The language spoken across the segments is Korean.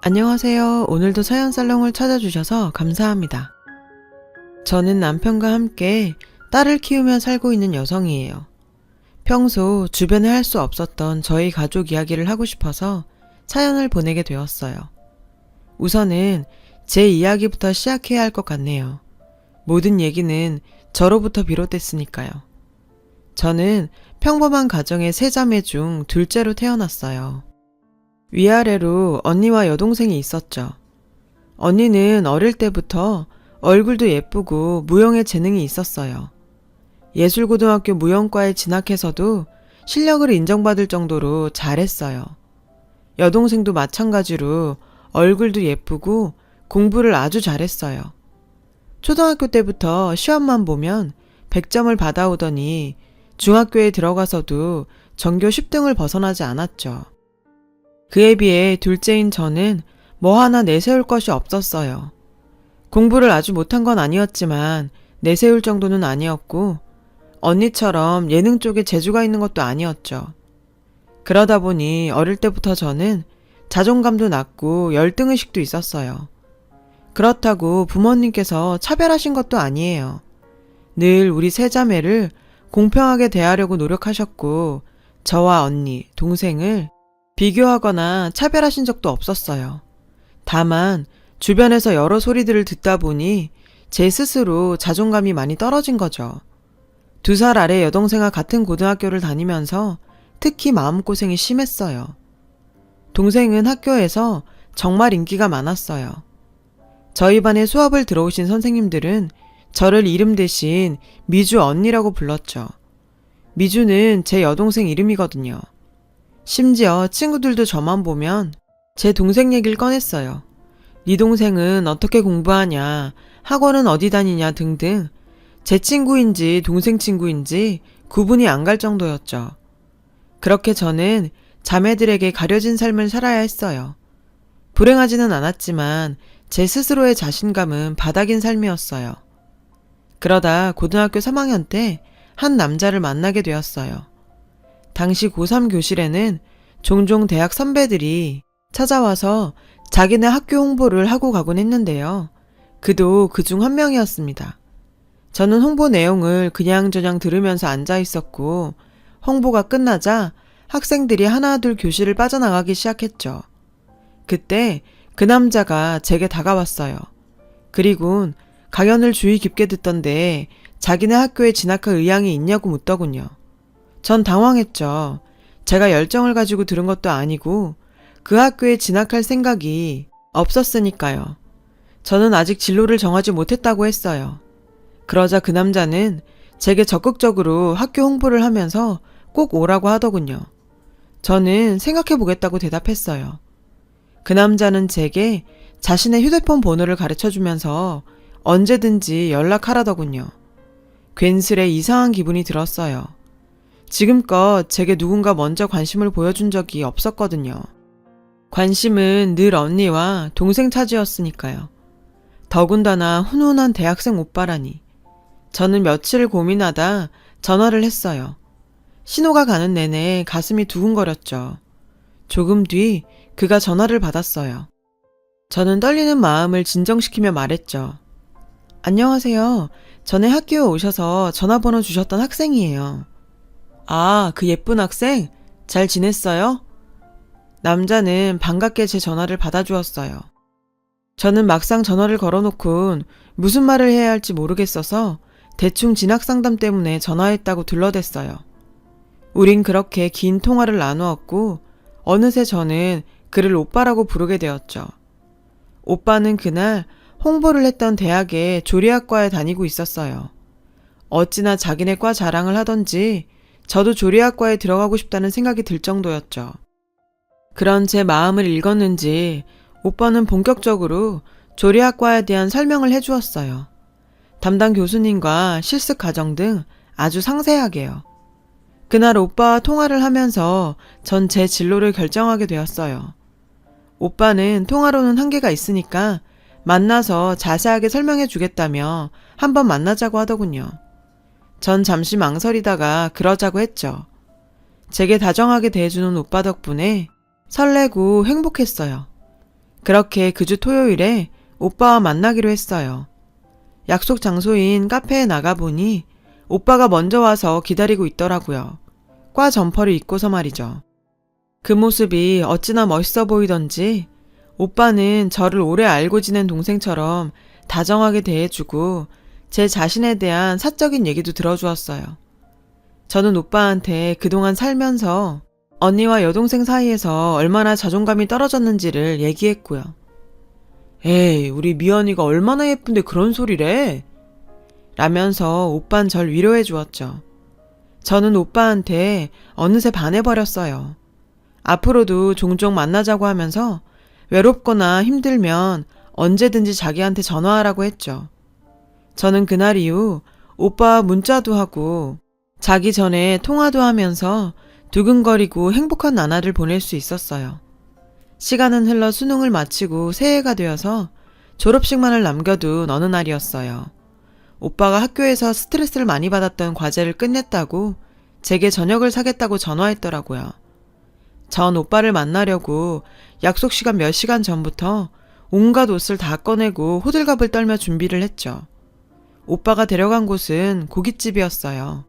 안녕하세요. 오늘도 사연살롱을 찾아주셔서 감사합니다. 저는 남편과 함께 딸을 키우며 살고 있는 여성이에요. 평소 주변에 할 수 없었던 저희 가족 이야기를 하고 싶어서 사연을 보내게 되었어요. 우선은 제 이야기부터 시작해야 할 것 같네요. 모든 얘기는 저로부터 비롯됐으니까요. 저는 평범한 가정의 세 자매 중 둘째로 태어났어요. 위아래로 언니와 여동생이 있었죠. 언니는 어릴 때부터 얼굴도 예쁘고 무용에 재능이 있었어요. 예술고등학교 무용과에 진학해서도 실력을 인정받을 정도로 잘했어요. 여동생도 마찬가지로 얼굴도 예쁘고 공부를 아주 잘했어요. 초등학교 때부터 시험만 보면 100점을 받아오더니 중학교에 들어가서도 전교 10등을 벗어나지 않았죠. 그에 비해 둘째인 저는 뭐 하나 내세울 것이 없었어요. 공부를 아주 못한 건 아니었지만 내세울 정도는 아니었고 언니처럼 예능 쪽에 재주가 있는 것도 아니었죠. 그러다 보니 어릴 때부터 저는 자존감도 낮고 열등의식도 있었어요. 그렇다고 부모님께서 차별하신 것도 아니에요. 늘 우리 세 자매를 공평하게 대하려고 노력하셨고 저와 언니, 동생을 비교하거나 차별하신 적도 없었어요. 다만 주변에서 여러 소리들을 듣다 보니 제 스스로 자존감이 많이 떨어진 거죠. 2살 아래 여동생과 같은 고등학교를 다니면서 특히 마음고생이 심했어요. 동생은 학교에서 정말 인기가 많았어요. 저희 반에 수업을 들어오신 선생님들은 저를 이름 대신 미주 언니라고 불렀죠. 미주는 제 여동생 이름이거든요. 심지어 친구들도 저만 보면 제 동생 얘기를 꺼냈어요. 네 동생은 어떻게 공부하냐, 학원은 어디 다니냐 등등 제 친구인지 동생 친구인지 구분이 안 갈 정도였죠. 그렇게 저는 자매들에게 가려진 삶을 살아야 했어요. 불행하지는 않았지만 제 스스로의 자신감은 바닥인 삶이었어요. 그러다 고등학교 3학년 때 한 남자를 만나게 되었어요. 당시 고3 교실에는 종종 대학 선배들이 찾아와서 자기네 학교 홍보를 하고 가곤 했는데요. 그도 그중 한 명이었습니다. 저는 홍보 내용을 그냥저냥 들으면서 앉아 있었고 홍보가 끝나자 학생들이 하나둘 교실을 빠져나가기 시작했죠. 그때 그 남자가 제게 다가왔어요. 그리곤 강연을 주의 깊게 듣던데 자기네 학교에 진학할 의향이 있냐고 묻더군요. 전 당황했죠. 제가 열정을 가지고 들은 것도 아니고 그 학교에 진학할 생각이 없었으니까요. 저는 아직 진로를 정하지 못했다고 했어요. 그러자 그 남자는 제게 적극적으로 학교 홍보를 하면서 꼭 오라고 하더군요. 저는 생각해보겠다고 대답했어요. 그 남자는 제게 자신의 휴대폰 번호를 가르쳐주면서 언제든지 연락하라더군요. 괜스레 이상한 기분이 들었어요. 지금껏 제게 누군가 먼저 관심을 보여준 적이 없었거든요. 관심은 늘 언니와 동생 차지였으니까요. 더군다나 훈훈한 대학생 오빠라니. 저는 며칠을 고민하다 전화를 했어요. 신호가 가는 내내 가슴이 두근거렸죠. 조금 뒤 그가 전화를 받았어요. 저는 떨리는 마음을 진정시키며 말했죠. 안녕하세요. 전에 학교에 오셔서 전화번호 주셨던 학생이에요. 아, 그 예쁜 학생? 잘 지냈어요? 남자는 반갑게 제 전화를 받아주었어요. 저는 막상 전화를 걸어놓곤 무슨 말을 해야 할지 모르겠어서 대충 진학 상담 때문에 전화했다고 둘러댔어요. 우린 그렇게 긴 통화를 나누었고 어느새 저는 그를 오빠라고 부르게 되었죠. 오빠는 그날 홍보를 했던 대학의 조리학과에 다니고 있었어요. 어찌나 자기네 과 자랑을 하던지 저도 조리학과에 들어가고 싶다는 생각이 들 정도였죠. 그런 제 마음을 읽었는지 오빠는 본격적으로 조리학과에 대한 설명을 해주었어요. 담당 교수님과 실습 과정 등 아주 상세하게요. 그날 오빠와 통화를 하면서 전 제 진로를 결정하게 되었어요. 오빠는 통화로는 한계가 있으니까 만나서 자세하게 설명해 주겠다며 한번 만나자고 하더군요. 전 잠시 망설이다가 그러자고 했죠. 제게 다정하게 대해주는 오빠 덕분에 설레고 행복했어요. 그렇게 그 주 토요일에 오빠와 만나기로 했어요. 약속 장소인 카페에 나가보니 오빠가 먼저 와서 기다리고 있더라고요. 과 점퍼를 입고서 말이죠. 그 모습이 어찌나 멋있어 보이던지 오빠는 저를 오래 알고 지낸 동생처럼 다정하게 대해주고 제 자신에 대한 사적인 얘기도 들어주었어요. 저는 오빠한테 그동안 살면서 언니와 여동생 사이에서 얼마나 자존감이 떨어졌는지를 얘기했고요. 에이, 우리 미연이가 얼마나 예쁜데 그런 소리래? 라면서 오빤 절 위로해 주었죠. 저는 오빠한테 어느새 반해버렸어요. 앞으로도 종종 만나자고 하면서 외롭거나 힘들면 언제든지 자기한테 전화하라고 했죠. 저는 그날 이후 오빠와 문자도 하고 자기 전에 통화도 하면서 두근거리고 행복한 나날을 보낼 수 있었어요. 시간은 흘러 수능을 마치고 새해가 되어서 졸업식만을 남겨둔 어느 날이었어요. 오빠가 학교에서 스트레스를 많이 받았던 과제를 끝냈다고 제게 저녁을 사겠다고 전화했더라고요. 전 오빠를 만나려고 약속 시간 몇 시간 전부터 온갖 옷을 다 꺼내고 호들갑을 떨며 준비를 했죠. 오빠가 데려간 곳은 고깃집이었어요.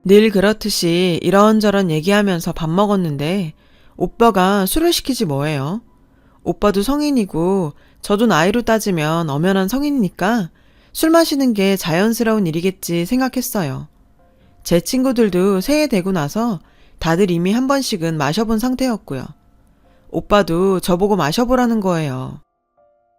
늘 그렇듯이 이런저런 얘기하면서 밥 먹었는데 오빠가 술을 시키지 뭐예요. 오빠도 성인이고 저도 나이로 따지면 엄연한 성인이니까 술 마시는 게 자연스러운 일이겠지 생각했어요. 제 친구들도 새해 되고 나서 다들 이미 한 번씩은 마셔본 상태였고요. 오빠도 저보고 마셔보라는 거예요.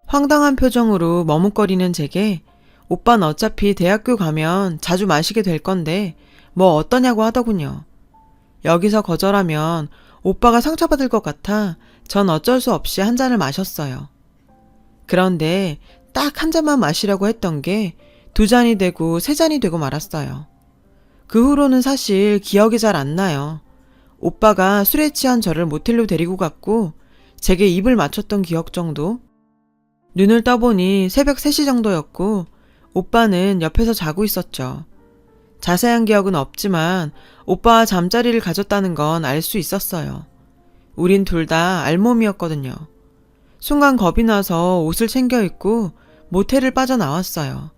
황당한 표정으로 머뭇거리는 제게 오빠는 어차피 대학교 가면 자주 마시게 될 건데 뭐 어떠냐고 하더군요. 여기서 거절하면 오빠가 상처받을 것 같아 전 어쩔 수 없이 한 잔을 마셨어요. 그런데 딱 한 잔만 마시려고 했던 게 2잔이 되고 3잔이 되고 말았어요. 그 후로는 사실 기억이 잘 안 나요. 오빠가 술에 취한 저를 모텔로 데리고 갔고 제게 입을 맞췄던 기억 정도? 눈을 떠보니 새벽 3시 정도였고 오빠는 옆에서 자고 있었죠. 자세한 기억은 없지만 오빠와 잠자리를 가졌다는 건 알 수 있었어요. 우린 둘 다 알몸이었거든요. 순간 겁이 나서 옷을 챙겨 입고 모텔을 빠져나왔어요.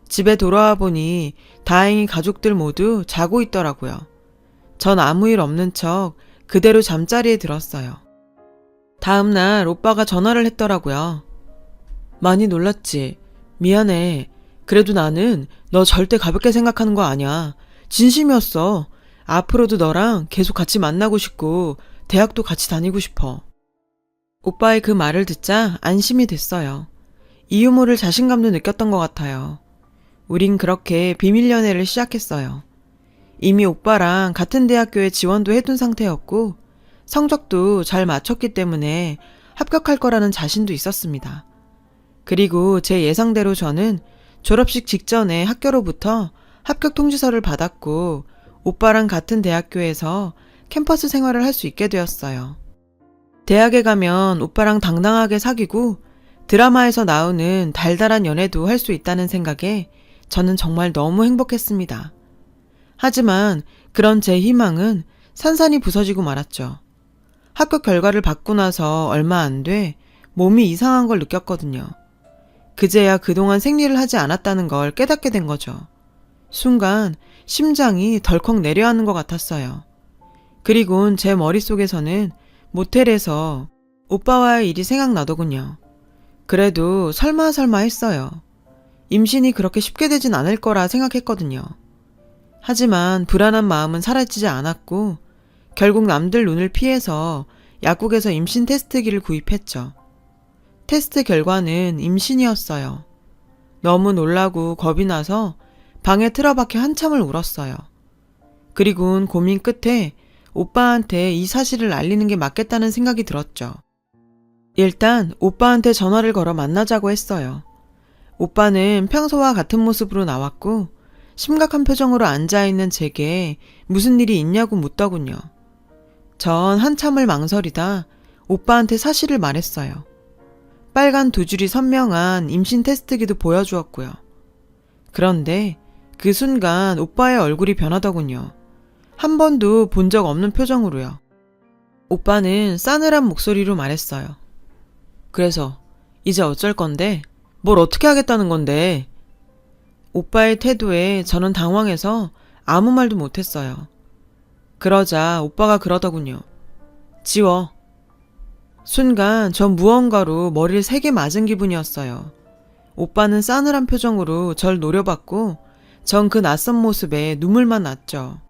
집에 돌아와 보니 다행히 가족들 모두 자고 있더라고요. 전 아무 일 없는 척 그대로 잠자리에 들었어요. 다음 날 오빠가 전화를 했더라고요. 많이 놀랐지? 미안해. 그래도 나는 너 절대 가볍게 생각하는 거 아니야. 진심이었어. 앞으로도 너랑 계속 같이 만나고 싶고 대학도 같이 다니고 싶어. 오빠의 그 말을 듣자 안심이 됐어요. 이유 모를 자신감도 느꼈던 것 같아요. 우린 그렇게 비밀 연애를 시작했어요. 이미 오빠랑 같은 대학교에 지원도 해둔 상태였고 성적도 잘 맞췄기 때문에 합격할 거라는 자신도 있었습니다. 그리고 제 예상대로 저는 졸업식 직전에 학교로부터 합격 통지서를 받았고 오빠랑 같은 대학교에서 캠퍼스 생활을 할 수 있게 되었어요. 대학에 가면 오빠랑 당당하게 사귀고 드라마에서 나오는 달달한 연애도 할 수 있다는 생각에 저는 정말 너무 행복했습니다. 하지만 그런 제 희망은 산산이 부서지고 말았죠. 합격 결과를 받고 나서 얼마 안 돼 몸이 이상한 걸 느꼈거든요. 그제야 그동안 생리를 하지 않았다는 걸 깨닫게 된 거죠. 순간 심장이 덜컥 내려앉는 것 같았어요. 그리곤 제 머릿속에서는 모텔에서 오빠와의 일이 생각나더군요. 그래도 설마 했어요. 임신이 그렇게 쉽게 되진 않을 거라 생각했거든요. 하지만 불안한 마음은 사라지지 않았고 결국 남들 눈을 피해서 약국에서 임신 테스트기를 구입했죠. 테스트 결과는 임신이었어요. 너무 놀라고 겁이 나서 방에 틀어박혀 한참을 울었어요. 그리곤 고민 끝에 오빠한테 이 사실을 알리는 게 맞겠다는 생각이 들었죠. 일단 오빠한테 전화를 걸어 만나자고 했어요. 오빠는 평소와 같은 모습으로 나왔고 심각한 표정으로 앉아있는 제게 무슨 일이 있냐고 묻더군요. 전 한참을 망설이다 오빠한테 사실을 말했어요. 빨간 2줄이 선명한 임신 테스트기도 보여주었고요. 그런데 그 순간 오빠의 얼굴이 변하더군요. 한 번도 본 적 없는 표정으로요. 오빠는 싸늘한 목소리로 말했어요. 그래서 이제 어쩔 건데? 뭘 어떻게 하겠다는 건데? 오빠의 태도에 저는 당황해서 아무 말도 못했어요. 그러자 오빠가 그러더군요. 지워. 순간 전 무언가로 머리를 세게 맞은 기분이었어요. 오빠는 싸늘한 표정으로 절 노려봤고 전 그 낯선 모습에 눈물만 났죠.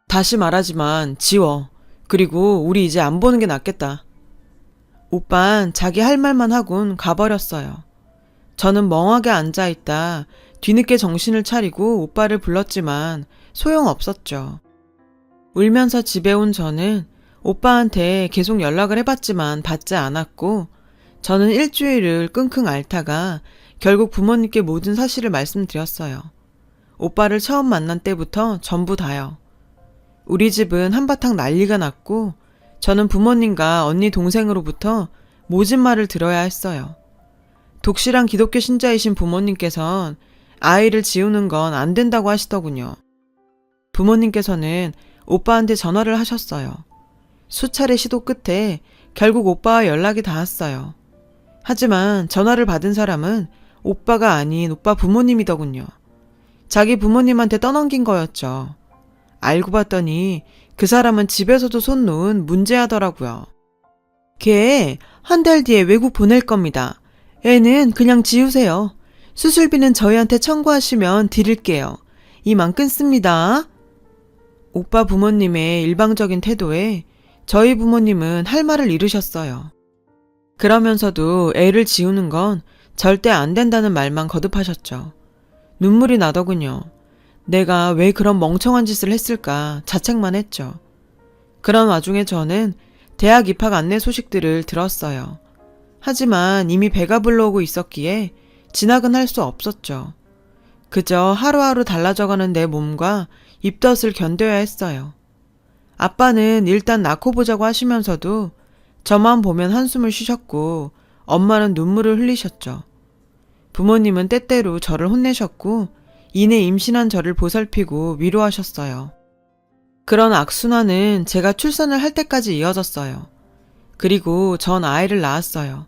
다시 말하지만 지워. 그리고 우리 이제 안 보는 게 낫겠다. 오빤 자기 할 말만 하곤 가버렸어요. 저는 멍하게 앉아있다 뒤늦게 정신을 차리고 오빠를 불렀지만 소용없었죠. 울면서 집에 온 저는 오빠한테 계속 연락을 해봤지만 받지 않았고 저는 일주일을 끙끙 앓다가 결국 부모님께 모든 사실을 말씀드렸어요. 오빠를 처음 만난 때부터 전부 다요. 우리 집은 한바탕 난리가 났고 저는 부모님과 언니 동생으로부터 모진 말을 들어야 했어요. 독실한 기독교 신자이신 부모님께선 아이를 지우는 건 안 된다고 하시더군요. 부모님께서는 오빠한테 전화를 하셨어요. 수차례 시도 끝에 결국 오빠와 연락이 닿았어요. 하지만 전화를 받은 사람은 오빠가 아닌 오빠 부모님이더군요. 자기 부모님한테 떠넘긴 거였죠. 알고 봤더니 그 사람은 집에서도 손 놓은 문제하더라고요. 걔 한 달 뒤에 외국 보낼 겁니다. 애는 그냥 지우세요. 수술비는 저희한테 청구하시면 드릴게요. 이만 끊습니다. 오빠 부모님의 일방적인 태도에 저희 부모님은 할 말을 잃으셨어요. 그러면서도 애를 지우는 건 절대 안 된다는 말만 거듭하셨죠. 눈물이 나더군요. 내가 왜 그런 멍청한 짓을 했을까 자책만 했죠. 그런 와중에 저는 대학 입학 안내 소식들을 들었어요. 하지만 이미 배가 불러오고 있었기에 진학은 할 수 없었죠. 그저 하루하루 달라져가는 내 몸과 입덧을 견뎌야 했어요. 아빠는 일단 낳고 보자고 하시면서도 저만 보면 한숨을 쉬셨고 엄마는 눈물을 흘리셨죠. 부모님은 때때로 저를 혼내셨고 이내 임신한 저를 보살피고 위로하셨어요. 그런 악순환은 제가 출산을 할 때까지 이어졌어요. 그리고 전 아이를 낳았어요.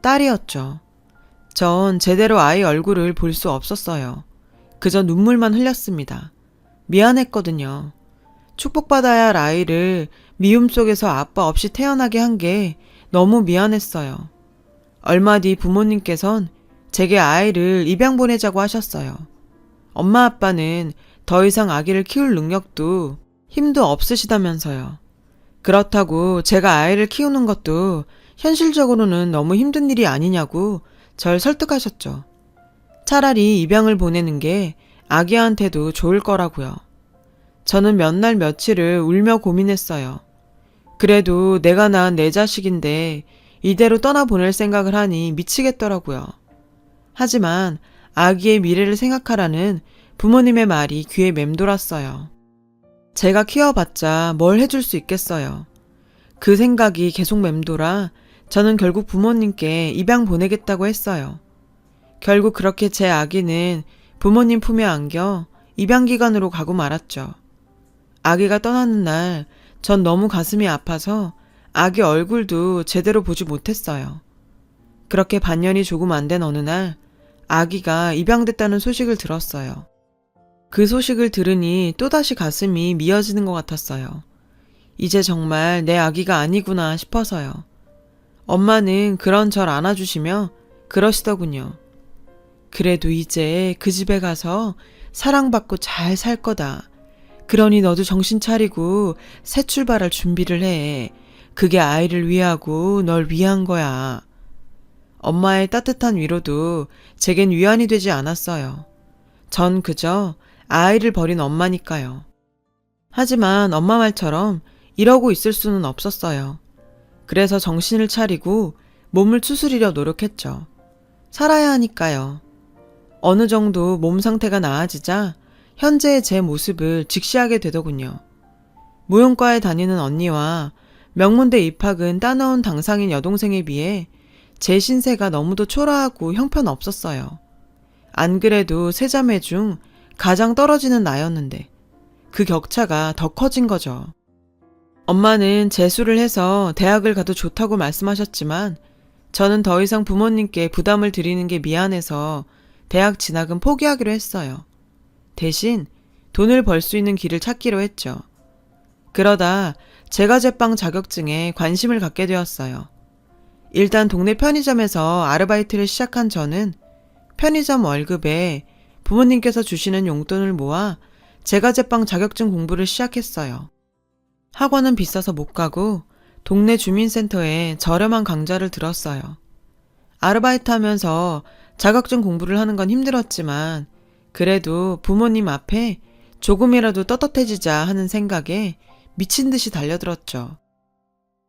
딸이었죠. 전 제대로 아이 얼굴을 볼 수 없었어요. 그저 눈물만 흘렸습니다. 미안했거든요. 축복받아야 할 아이를 미움 속에서 아빠 없이 태어나게 한 게 너무 미안했어요. 얼마 뒤 부모님께선 제게 아이를 입양 보내자고 하셨어요. 엄마 아빠는 더 이상 아기를 키울 능력도 힘도 없으시다면서요. 그렇다고 제가 아이를 키우는 것도 현실적으로는 너무 힘든 일이 아니냐고 절 설득하셨죠. 차라리 입양을 보내는 게 아기한테도 좋을 거라고요. 저는 몇 날 며칠을 울며 고민했어요. 그래도 내가 낳은 내 자식인데 이대로 떠나보낼 생각을 하니 미치겠더라고요. 하지만 아기의 미래를 생각하라는 부모님의 말이 귀에 맴돌았어요. 제가 키워봤자 뭘 해줄 수 있겠어요. 그 생각이 계속 맴돌아 저는 결국 부모님께 입양 보내겠다고 했어요. 결국 그렇게 제 아기는 부모님 품에 안겨 입양기관으로 가고 말았죠. 아기가 떠나는 날 전 너무 가슴이 아파서 아기 얼굴도 제대로 보지 못했어요. 그렇게 반년이 조금 안 된 어느 날 아기가 입양됐다는 소식을 들었어요. 그 소식을 들으니 또다시 가슴이 미어지는 것 같았어요. 이제 정말 내 아기가 아니구나 싶어서요. 엄마는 그런 절 안아주시며 그러시더군요. 그래도 이제 그 집에 가서 사랑받고 잘 살 거다. 그러니 너도 정신 차리고 새 출발할 준비를 해. 그게 아이를 위하고 널 위한 거야. 엄마의 따뜻한 위로도 제겐 위안이 되지 않았어요. 전 그저 아이를 버린 엄마니까요. 하지만 엄마 말처럼 이러고 있을 수는 없었어요. 그래서 정신을 차리고 몸을 추스리려 노력했죠. 살아야 하니까요. 어느 정도 몸 상태가 나아지자 현재의 제 모습을 직시하게 되더군요. 무용과에 다니는 언니와 명문대 입학은 따놓은 당상인 여동생에 비해 제 신세가 너무도 초라하고 형편없었어요. 안 그래도 세 자매 중 가장 떨어지는 나였는데 그 격차가 더 커진 거죠. 엄마는 재수를 해서 대학을 가도 좋다고 말씀하셨지만 저는 더 이상 부모님께 부담을 드리는 게 미안해서 대학 진학은 포기하기로 했어요. 대신 돈을 벌 수 있는 길을 찾기로 했죠. 그러다 제과제빵 자격증에 관심을 갖게 되었어요. 일단 동네 편의점에서 아르바이트를 시작한 저는 편의점 월급에 부모님께서 주시는 용돈을 모아 제과제빵 자격증 공부를 시작했어요. 학원은 비싸서 못 가고 동네 주민센터에 저렴한 강좌를 들었어요. 아르바이트 하면서 자격증 공부를 하는 건 힘들었지만 그래도 부모님 앞에 조금이라도 떳떳해지자 하는 생각에 미친 듯이 달려들었죠.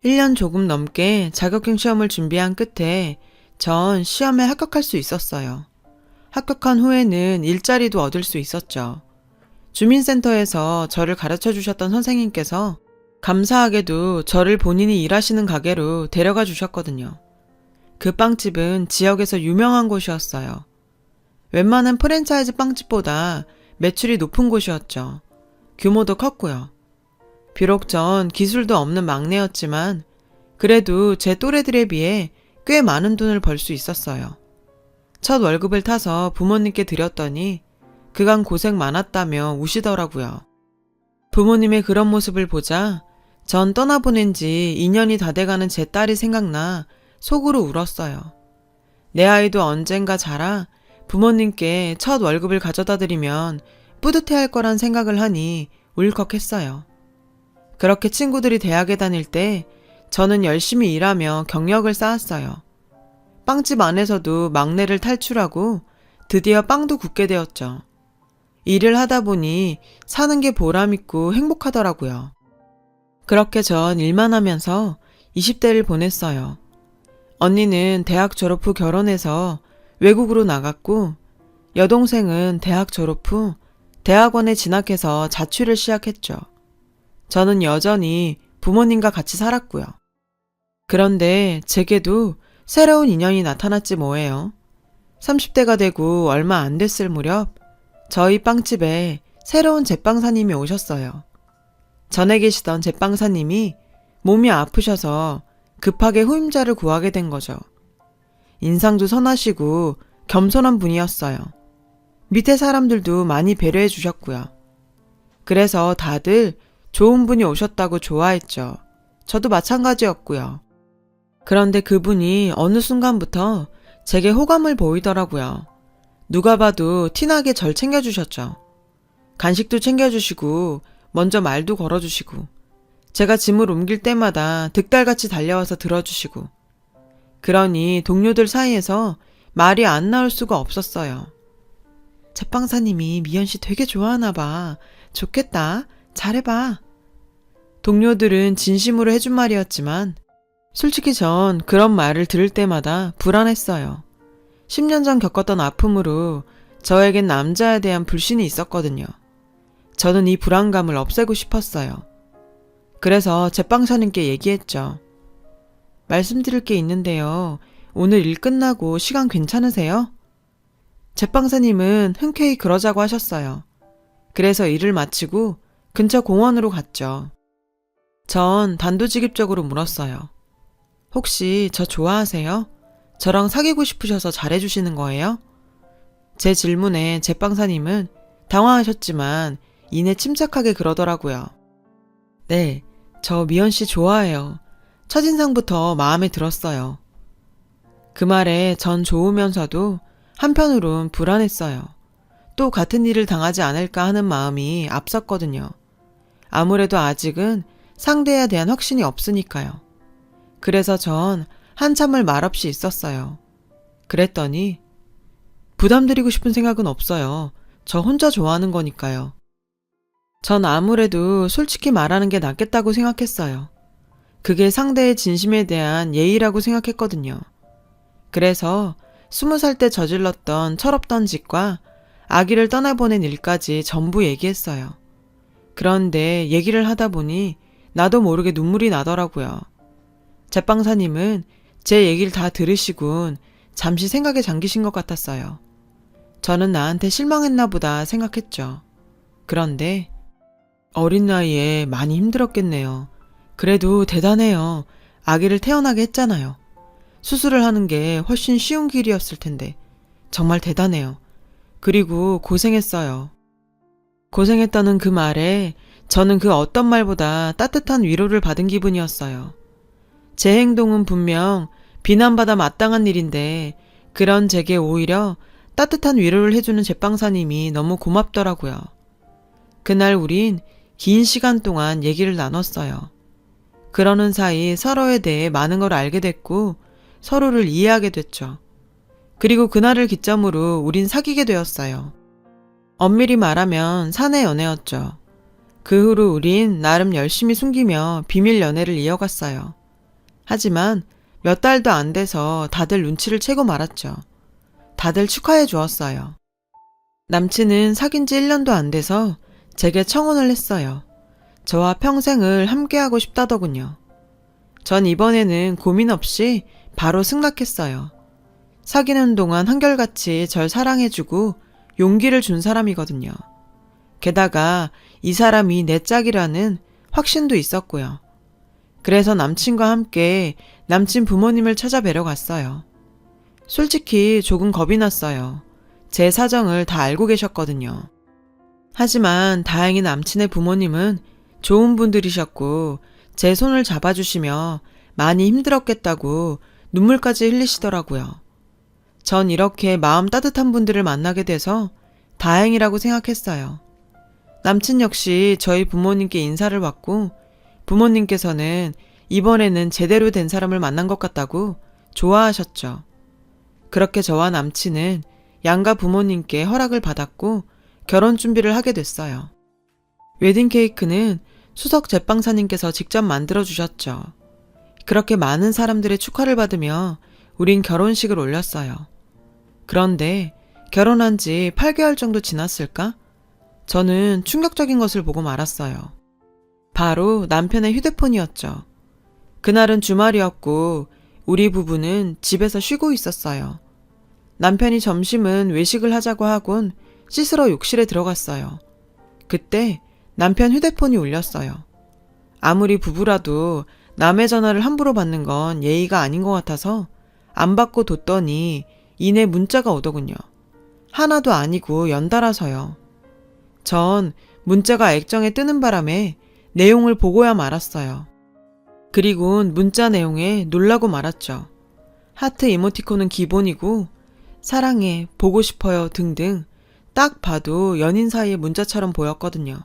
1년 조금 넘게 자격증 시험을 준비한 끝에 전 시험에 합격할 수 있었어요. 합격한 후에는 일자리도 얻을 수 있었죠. 주민센터에서 저를 가르쳐 주셨던 선생님께서 감사하게도 저를 본인이 일하시는 가게로 데려가 주셨거든요. 그 빵집은 지역에서 유명한 곳이었어요. 웬만한 프랜차이즈 빵집보다 매출이 높은 곳이었죠. 규모도 컸고요. 비록 전 기술도 없는 막내였지만 그래도 제 또래들에 비해 꽤 많은 돈을 벌 수 있었어요. 첫 월급을 타서 부모님께 드렸더니 그간 고생 많았다며 우시더라고요. 부모님의 그런 모습을 보자 전 떠나보낸 지 2년이 다 돼가는 제 딸이 생각나 속으로 울었어요. 내 아이도 언젠가 자라 부모님께 첫 월급을 가져다 드리면 뿌듯해할 거란 생각을 하니 울컥했어요. 그렇게 친구들이 대학에 다닐 때 저는 열심히 일하며 경력을 쌓았어요. 빵집 안에서도 막내를 탈출하고 드디어 빵도 굽게 되었죠. 일을 하다 보니 사는 게 보람있고 행복하더라고요. 그렇게 전 일만 하면서 20대를 보냈어요. 언니는 대학 졸업 후 결혼해서 외국으로 나갔고 여동생은 대학 졸업 후 대학원에 진학해서 자취를 시작했죠. 저는 여전히 부모님과 같이 살았고요. 그런데 제게도 새로운 인연이 나타났지 뭐예요. 30대가 되고 얼마 안 됐을 무렵 저희 빵집에 새로운 제빵사님이 오셨어요. 전에 계시던 제빵사님이 몸이 아프셔서 급하게 후임자를 구하게 된 거죠. 인상도 선하시고 겸손한 분이었어요. 밑에 사람들도 많이 배려해 주셨고요. 그래서 다들 좋은 분이 오셨다고 좋아했죠. 저도 마찬가지였고요. 그런데 그분이 어느 순간부터 제게 호감을 보이더라고요. 누가 봐도 티나게 절 챙겨주셨죠. 간식도 챙겨주시고 먼저 말도 걸어주시고 제가 짐을 옮길 때마다 득달같이 달려와서 들어주시고 그러니 동료들 사이에서 말이 안 나올 수가 없었어요. 제빵사님이 미연씨 되게 좋아하나 봐. 좋겠다. 잘해봐. 동료들은 진심으로 해준 말이었지만 솔직히 전 그런 말을 들을 때마다 불안했어요. 10년 전 겪었던 아픔으로 저에겐 남자에 대한 불신이 있었거든요. 저는 이 불안감을 없애고 싶었어요. 그래서 제빵사님께 얘기했죠. 말씀드릴 게 있는데요. 오늘 일 끝나고 시간 괜찮으세요? 제빵사님은 흔쾌히 그러자고 하셨어요. 그래서 일을 마치고 근처 공원으로 갔죠. 전 단도직입적으로 물었어요. 혹시 저 좋아하세요? 저랑 사귀고 싶으셔서 잘해주시는 거예요? 제 질문에 제빵사님은 당황하셨지만 이내 침착하게 그러더라고요. 네, 저 미연씨 좋아해요. 첫인상부터 마음에 들었어요. 그 말에 전 좋으면서도 한편으론 불안했어요. 또 같은 일을 당하지 않을까 하는 마음이 앞섰거든요. 아무래도 아직은 상대에 대한 확신이 없으니까요. 그래서 전 한참을 말없이 있었어요. 그랬더니 부담드리고 싶은 생각은 없어요. 저 혼자 좋아하는 거니까요. 전 아무래도 솔직히 말하는 게 낫겠다고 생각했어요. 그게 상대의 진심에 대한 예의라고 생각했거든요. 그래서 20살 때 저질렀던 철없던 짓과 아기를 떠나보낸 일까지 전부 얘기했어요. 그런데 얘기를 하다 보니 나도 모르게 눈물이 나더라고요. 제빵사님은 제 얘기를 다 들으시곤 잠시 생각에 잠기신 것 같았어요. 저는 나한테 실망했나 보다 생각했죠. 그런데 어린 나이에 많이 힘들었겠네요. 그래도 대단해요. 아기를 태어나게 했잖아요. 수술을 하는 게 훨씬 쉬운 길이었을 텐데 정말 대단해요. 그리고 고생했어요. 고생했다는 그 말에 저는 그 어떤 말보다 따뜻한 위로를 받은 기분이었어요. 제 행동은 분명 비난받아 마땅한 일인데 그런 제게 오히려 따뜻한 위로를 해주는 제빵사님이 너무 고맙더라고요. 그날 우린 긴 시간 동안 얘기를 나눴어요. 그러는 사이 서로에 대해 많은 걸 알게 됐고 서로를 이해하게 됐죠. 그리고 그날을 기점으로 우린 사귀게 되었어요. 엄밀히 말하면 사내 연애였죠. 그 후로 우린 나름 열심히 숨기며 비밀 연애를 이어갔어요. 하지만 몇 달도 안 돼서 다들 눈치를 채고 말았죠. 다들 축하해 주었어요. 남친은 사귄 지 1년도 안 돼서 제게 청혼을 했어요. 저와 평생을 함께하고 싶다더군요. 전 이번에는 고민 없이 바로 승낙했어요. 사귀는 동안 한결같이 절 사랑해주고 용기를 준 사람이거든요. 게다가 이 사람이 내 짝이라는 확신도 있었고요. 그래서 남친과 함께 남친 부모님을 찾아뵈러 갔어요. 솔직히 조금 겁이 났어요. 제 사정을 다 알고 계셨거든요. 하지만 다행히 남친의 부모님은 좋은 분들이셨고 제 손을 잡아주시며 많이 힘들었겠다고 눈물까지 흘리시더라고요. 전 이렇게 마음 따뜻한 분들을 만나게 돼서 다행이라고 생각했어요. 남친 역시 저희 부모님께 인사를 받고 부모님께서는 이번에는 제대로 된 사람을 만난 것 같다고 좋아하셨죠. 그렇게 저와 남친은 양가 부모님께 허락을 받았고 결혼 준비를 하게 됐어요. 웨딩 케이크는 수석 제빵사님께서 직접 만들어 주셨죠. 그렇게 많은 사람들의 축하를 받으며 우린 결혼식을 올렸어요. 그런데 결혼한 지 8개월 정도 지났을까? 저는 충격적인 것을 보고 말았어요. 바로 남편의 휴대폰이었죠. 그날은 주말이었고 우리 부부는 집에서 쉬고 있었어요. 남편이 점심은 외식을 하자고 하곤 씻으러 욕실에 들어갔어요. 그때 남편 휴대폰이 울렸어요. 아무리 부부라도 남의 전화를 함부로 받는 건 예의가 아닌 것 같아서 안 받고 뒀더니 이내 문자가 오더군요. 하나도 아니고 연달아서요. 전 문자가 액정에 뜨는 바람에 내용을 보고야 말았어요. 그리곤 문자 내용에 놀라고 말았죠. 하트 이모티콘은 기본이고 사랑해, 보고 싶어요 등등 딱 봐도 연인 사이의 문자처럼 보였거든요.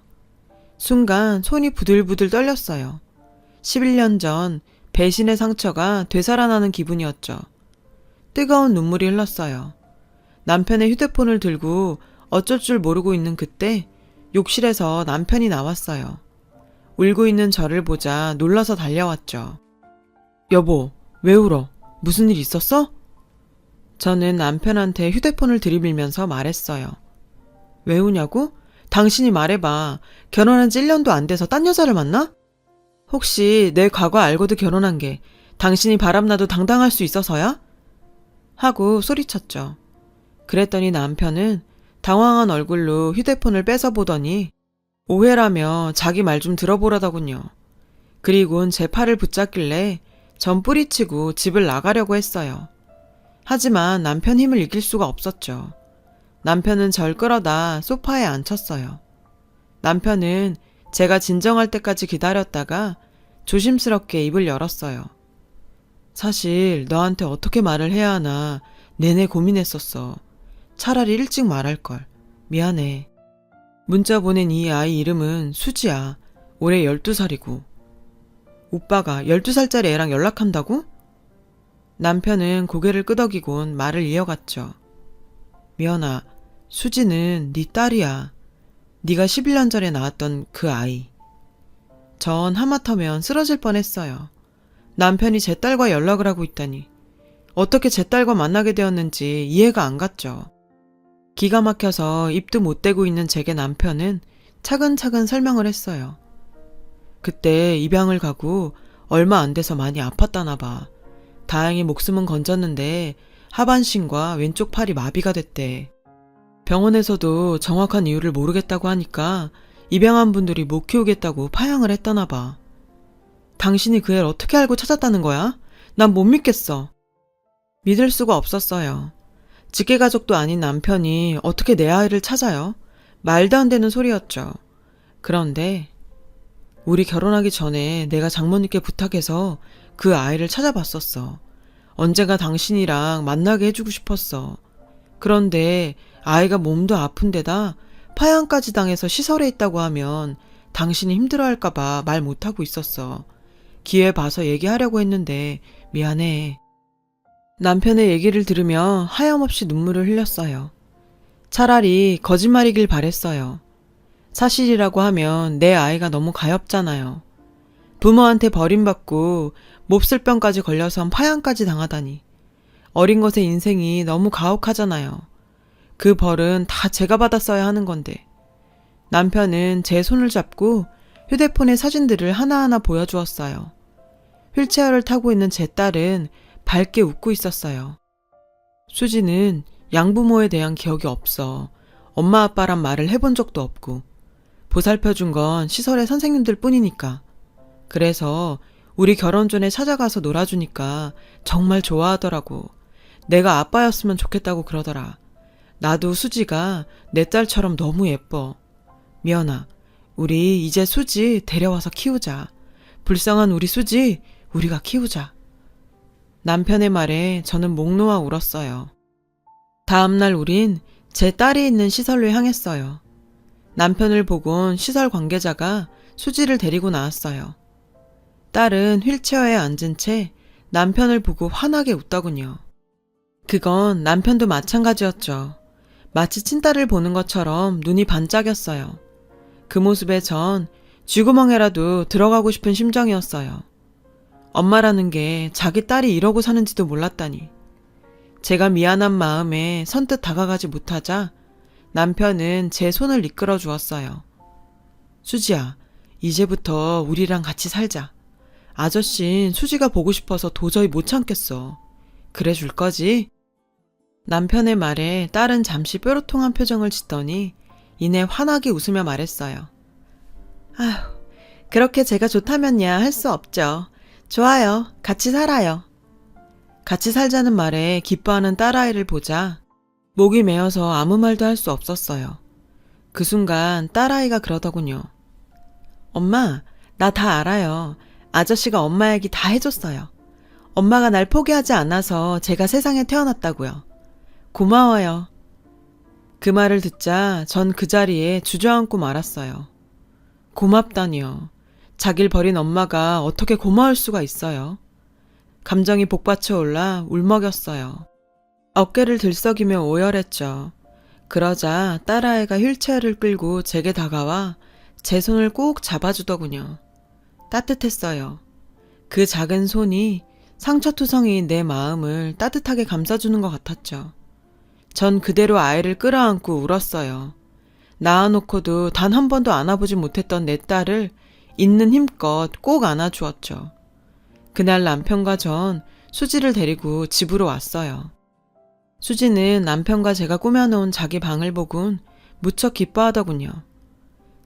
순간 손이 부들부들 떨렸어요. 11년 전 배신의 상처가 되살아나는 기분이었죠. 뜨거운 눈물이 흘렀어요. 남편의 휴대폰을 들고 어쩔 줄 모르고 있는 그때 욕실에서 남편이 나왔어요. 울고 있는 저를 보자 놀라서 달려왔죠. 여보, 왜 울어? 무슨 일 있었어? 저는 남편한테 휴대폰을 들이밀면서 말했어요. 왜 우냐고? 당신이 말해봐. 결혼한 지 1년도 안 돼서 딴 여자를 만나? 혹시 내 과거 알고도 결혼한 게 당신이 바람나도 당당할 수 있어서야? 하고 소리쳤죠. 그랬더니 남편은 당황한 얼굴로 휴대폰을 뺏어 보더니 오해라며 자기 말 좀 들어보라더군요. 그리곤 제 팔을 붙잡길래 전 뿌리치고 집을 나가려고 했어요. 하지만 남편 힘을 이길 수가 없었죠. 남편은 절 끌어다 소파에 앉혔어요. 남편은 제가 진정할 때까지 기다렸다가 조심스럽게 입을 열었어요. 사실 너한테 어떻게 말을 해야 하나 내내 고민했었어. 차라리 일찍 말할걸. 미안해. 문자 보낸 이 아이 이름은 수지야. 올해 12살이고. 오빠가 12살짜리 애랑 연락한다고? 남편은 고개를 끄덕이곤 말을 이어갔죠. 미연아, 수지는 네 딸이야. 네가 11년 전에 낳았던 그 아이. 전 하마터면 쓰러질 뻔했어요. 남편이 제 딸과 연락을 하고 있다니. 어떻게 제 딸과 만나게 되었는지 이해가 안 갔죠. 기가 막혀서 입도 못 대고 있는 제게 남편은 차근차근 설명을 했어요. 그때 입양을 가고 얼마 안 돼서 많이 아팠다나 봐. 다행히 목숨은 건졌는데 하반신과 왼쪽 팔이 마비가 됐대. 병원에서도 정확한 이유를 모르겠다고 하니까 입양한 분들이 못 키우겠다고 파양을 했다나 봐. 당신이 그 애를 어떻게 알고 찾았다는 거야? 난 못 믿겠어. 믿을 수가 없었어요. 직계가족도 아닌 남편이 어떻게 내 아이를 찾아요? 말도 안 되는 소리였죠. 그런데 우리 결혼하기 전에 내가 장모님께 부탁해서 그 아이를 찾아봤었어. 언젠가 당신이랑 만나게 해주고 싶었어. 그런데 아이가 몸도 아픈데다 파양까지 당해서 시설에 있다고 하면 당신이 힘들어할까봐 말 못하고 있었어. 기회 봐서 얘기하려고 했는데 미안해. 남편의 얘기를 들으며 하염없이 눈물을 흘렸어요. 차라리 거짓말이길 바랬어요. 사실이라고 하면 내 아이가 너무 가엾잖아요. 부모한테 버림받고 몹쓸 병까지 걸려서 파양까지 당하다니. 어린 것의 인생이 너무 가혹하잖아요. 그 벌은 다 제가 받았어야 하는 건데. 남편은 제 손을 잡고 휴대폰의 사진들을 하나하나 보여주었어요. 휠체어를 타고 있는 제 딸은 밝게 웃고 있었어요. 수지는 양부모에 대한 기억이 없어. 엄마 아빠란 말을 해본 적도 없고 보살펴준 건 시설의 선생님들 뿐이니까. 그래서 우리 결혼 전에 찾아가서 놀아주니까 정말 좋아하더라고. 내가 아빠였으면 좋겠다고 그러더라. 나도 수지가 내 딸처럼 너무 예뻐. 미연아, 우리 이제 수지 데려와서 키우자. 불쌍한 우리 수지 우리가 키우자. 남편의 말에 저는 목 놓아 울었어요. 다음날 우린 제 딸이 있는 시설로 향했어요. 남편을 보곤 시설 관계자가 수지를 데리고 나왔어요. 딸은 휠체어에 앉은 채 남편을 보고 환하게 웃더군요. 그건 남편도 마찬가지였죠. 마치 친딸을 보는 것처럼 눈이 반짝였어요. 그 모습에 전 쥐구멍에라도 들어가고 싶은 심정이었어요. 엄마라는 게 자기 딸이 이러고 사는지도 몰랐다니. 제가 미안한 마음에 선뜻 다가가지 못하자 남편은 제 손을 이끌어 주었어요. 수지야, 이제부터 우리랑 같이 살자. 아저씨 수지가 보고 싶어서 도저히 못 참겠어. 그래 줄 거지? 남편의 말에 딸은 잠시 뾰로통한 표정을 짓더니 이내 환하게 웃으며 말했어요. 아휴, 그렇게 제가 좋다면야 할 수 없죠. 좋아요. 같이 살아요. 같이 살자는 말에 기뻐하는 딸아이를 보자 목이 메어서 아무 말도 할 수 없었어요. 그 순간 딸아이가 그러더군요. 엄마, 나 다 알아요. 아저씨가 엄마 얘기 다 해줬어요. 엄마가 날 포기하지 않아서 제가 세상에 태어났다고요. 고마워요. 그 말을 듣자 전 그 자리에 주저앉고 말았어요. 고맙다니요. 자길 버린 엄마가 어떻게 고마울 수가 있어요. 감정이 복받쳐 올라 울먹였어요. 어깨를 들썩이며 오열했죠. 그러자 딸아이가 휠체어를 끌고 제게 다가와 제 손을 꼭 잡아주더군요. 따뜻했어요. 그 작은 손이 상처투성이인 내 마음을 따뜻하게 감싸주는 것 같았죠. 전 그대로 아이를 끌어안고 울었어요. 낳아놓고도 단 한 번도 안아보지 못했던 내 딸을 있는 힘껏 꼭 안아주었죠. 그날 남편과 전 수지를 데리고 집으로 왔어요. 수지는 남편과 제가 꾸며놓은 자기 방을 보곤 무척 기뻐하더군요.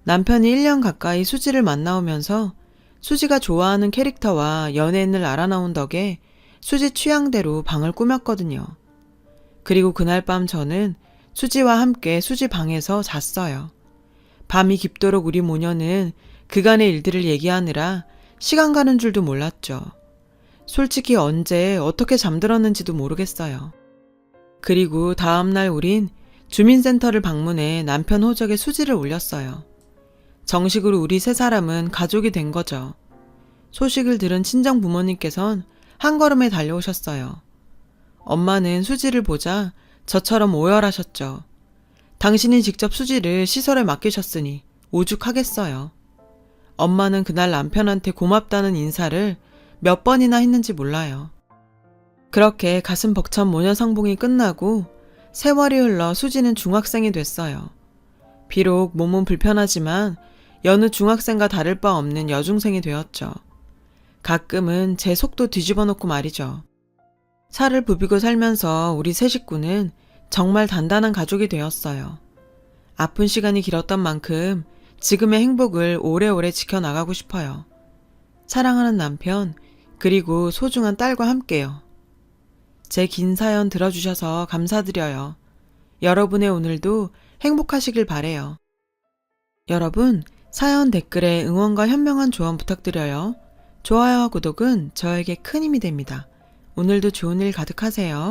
남편이 1년 가까이 수지를 만나오면서 수지가 좋아하는 캐릭터와 연예인을 알아나온 덕에 수지 취향대로 방을 꾸몄거든요. 그리고 그날 밤 저는 수지와 함께 수지 방에서 잤어요. 밤이 깊도록 우리 모녀는 그간의 일들을 얘기하느라 시간 가는 줄도 몰랐죠. 솔직히 언제 어떻게 잠들었는지도 모르겠어요. 그리고 다음날 우린 주민센터를 방문해 남편 호적에 수지를 올렸어요. 정식으로 우리 세 사람은 가족이 된 거죠. 소식을 들은 친정 부모님께선 한 걸음에 달려오셨어요. 엄마는 수지를 보자 저처럼 오열하셨죠. 당신이 직접 수지를 시설에 맡기셨으니 오죽하겠어요. 엄마는 그날 남편한테 고맙다는 인사를 몇 번이나 했는지 몰라요. 그렇게 가슴 벅찬 모녀상봉이 끝나고 세월이 흘러 수지는 중학생이 됐어요. 비록 몸은 불편하지만 여느 중학생과 다를 바 없는 여중생이 되었죠. 가끔은 제 속도 뒤집어 놓고 말이죠. 살을 부비고 살면서 우리 세 식구는 정말 단단한 가족이 되었어요. 아픈 시간이 길었던 만큼 지금의 행복을 오래오래 지켜나가고 싶어요. 사랑하는 남편, 그리고 소중한 딸과 함께요. 제 긴 사연 들어주셔서 감사드려요. 여러분의 오늘도 행복하시길 바래요. 여러분, 사연 댓글에 응원과 현명한 조언 부탁드려요. 좋아요와 구독은 저에게 큰 힘이 됩니다. 오늘도 좋은 일 가득하세요.